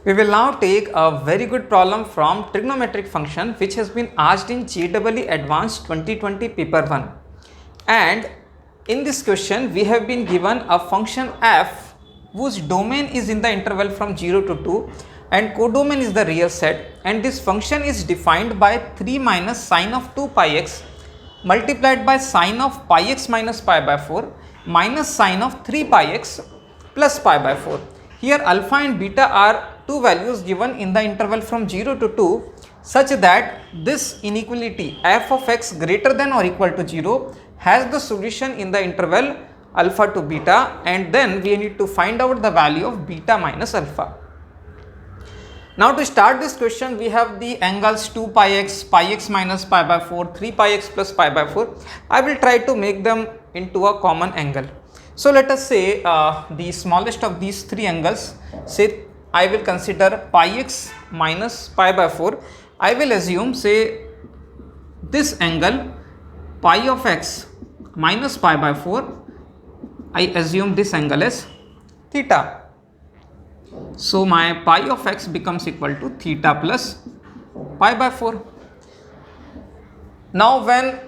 We will now take a very good problem from trigonometric function which has been asked in JEE Advanced 2020 paper 1. And in this question we have been given a function f whose domain is in the interval from 0 to 2 and codomain is the real set, and this function is defined by 3 minus sine of 2 pi x multiplied by sine of pi x minus pi by 4 minus sine of 3 pi x plus pi by 4. Here alpha and beta are two values given in the interval from 0 to 2 such that this inequality f of x greater than or equal to 0 has the solution in the interval alpha to beta, and then we need to find out the value of beta minus alpha. Now to start this question we have the angles 2 pi x minus pi by 4, 3 pi x plus pi by 4. I will try to make them into a common angle. So let us say the smallest of these three angles, say I will consider pi x minus pi by 4. I will assume say this angle pi of x minus pi by 4, I assume this angle as theta. So my pi of x becomes equal to theta plus pi by 4. Now when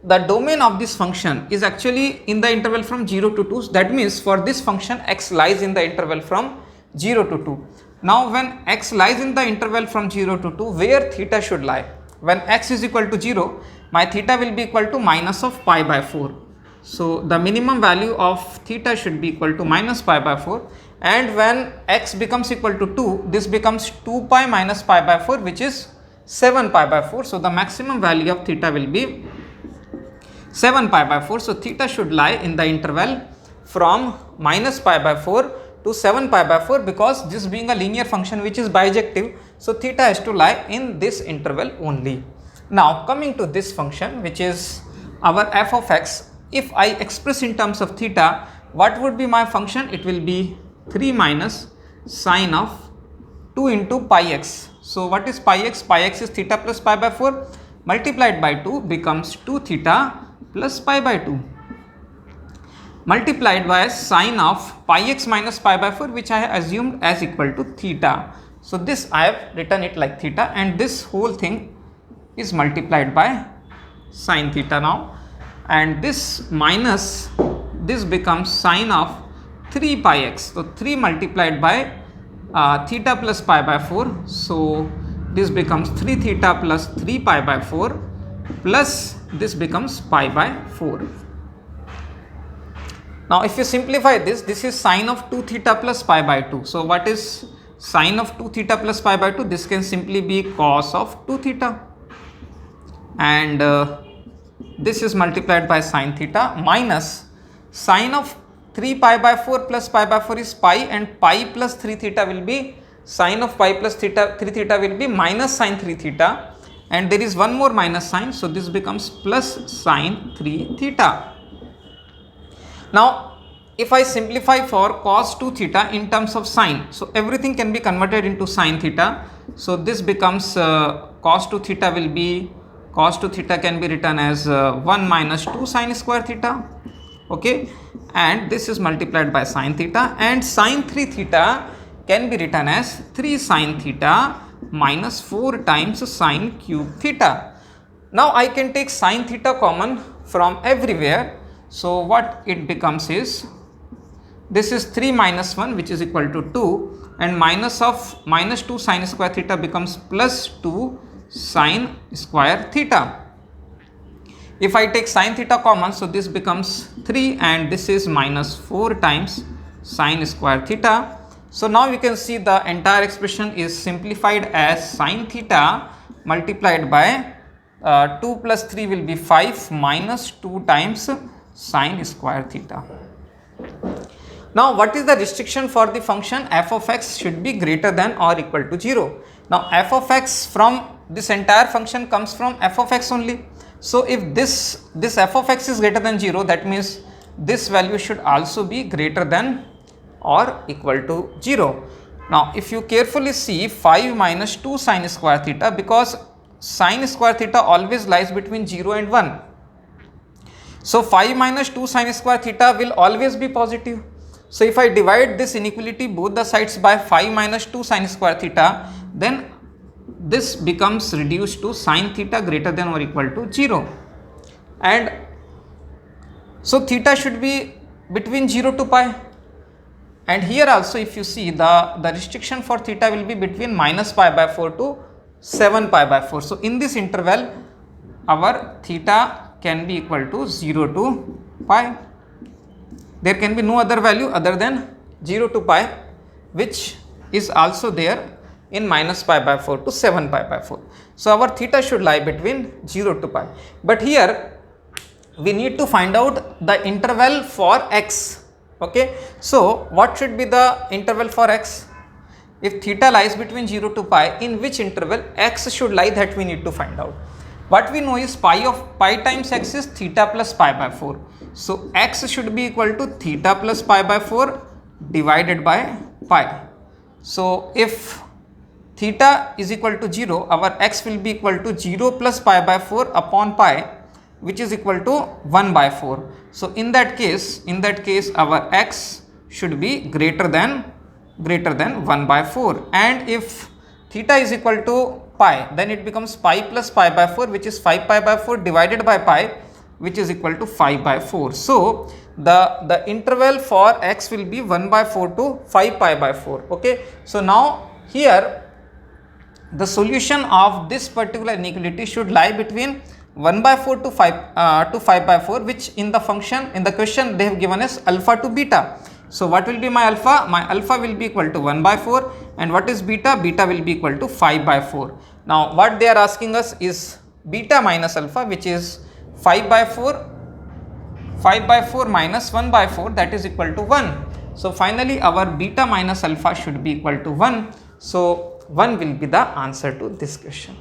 the domain of this function is actually in the interval from 0 to 2, that means for this function x lies in the interval from 0 to 2. Now when x lies in the interval from 0 to 2, where theta should lie? When x is equal to 0, my theta will be equal to minus of pi by 4. So the minimum value of theta should be equal to minus pi by 4, and when x becomes equal to 2, this becomes 2 pi minus pi by 4, which is 7 pi by 4. So the maximum value of theta will be 7 pi by 4. So theta should lie in the interval from minus pi by 4 to 7 pi by 4, because this being a linear function which is bijective, so theta has to lie in this interval only. Now coming to this function which is our f of x, if I express in terms of theta, what would be my function? It will be 3 minus sine of 2 into pi x. So what is pi x? Pi x is theta plus pi by 4 multiplied by 2 becomes 2 theta plus pi by 2 multiplied by sine of pi x minus pi by 4, which I assumed as equal to theta. So this I have written it like theta, and this whole thing is multiplied by sine theta now, and this minus this becomes sine of 3 pi x. So 3 multiplied by theta plus pi by 4. So this becomes 3 theta plus 3 pi by 4 plus this becomes pi by 4. Now if you simplify this, this is sine of 2 theta plus pi by 2. So what is sine of 2 theta plus pi by 2? This can simply be cos of 2 theta, and this is multiplied by sine theta minus sine of 3 pi by 4 plus pi by 4 is pi, and pi plus 3 theta will be sine of pi plus theta 3 theta will be minus sine 3 theta, and there is one more minus sign, so this becomes plus sine 3 theta. Now if I simplify for cos 2 theta in terms of sine, so everything can be converted into sine theta. So this becomes cos 2 theta will be, cos 2 theta can be written as 1 minus 2 sine square theta, okay, and this is multiplied by sine theta, and sine 3 theta can be written as 3 sine theta minus 4 times sine cube theta. Now I can take sine theta common from everywhere. So what it becomes is, this is 3 minus 1 which is equal to 2, and minus of minus 2 sine square theta becomes plus 2 sine square theta. If I take sine theta common, so this becomes 3 and this is minus 4 times sine square theta. So now you can see the entire expression is simplified as sine theta multiplied by 2 plus 3 will be 5 minus 2 times sine square theta. Now what is the restriction for the function f of x should be greater than or equal to 0? Now f of x from this entire function comes from f of x only. So if this f of x is greater than 0, that means this value should also be greater than or equal to 0. Now if you carefully see 5 minus 2 sine square theta, because sine square theta always lies between 0 and 1. So 5 minus 2 sine square theta will always be positive. So if I divide this inequality both the sides by 5 minus 2 sin square theta, then this becomes reduced to sin theta greater than or equal to 0. And so theta should be between 0 to pi. And here also if you see the restriction for theta will be between minus pi by 4 to 7 pi by 4. So in this interval our theta can be equal to 0 to pi. There can be no other value other than 0 to pi, which is also there in minus pi by 4 to 7 pi by 4. So our theta should lie between 0 to pi. But here we need to find out the interval for x. Okay, so what should be the interval for x? If theta lies between 0 to pi, in which interval x should lie, that we need to find out. What we know is pi times x is theta plus pi by 4. So x should be equal to theta plus pi by 4 divided by pi. So if theta is equal to 0, our x will be equal to 0 plus pi by 4 upon pi, which is equal to 1 by 4. So in that case our x should be greater than 1 by 4. And if theta is equal to pi, then it becomes pi plus pi by 4, which is 5 pi by 4 divided by pi, which is equal to 5 by 4. So the interval for x will be 1 by 4 to 5 pi by 4. Okay, so now here the solution of this particular inequality should lie between 1 by 4 to 5 by 4, which in the function, in the question they have given us alpha to beta. So what will be my alpha? My alpha will be equal to 1 by 4, and what is beta? Beta will be equal to 5 by 4. Now what they are asking us is beta minus alpha, which is 5 by 4 minus 1 by 4, that is equal to 1. So finally our beta minus alpha should be equal to 1. So 1 will be the answer to this question.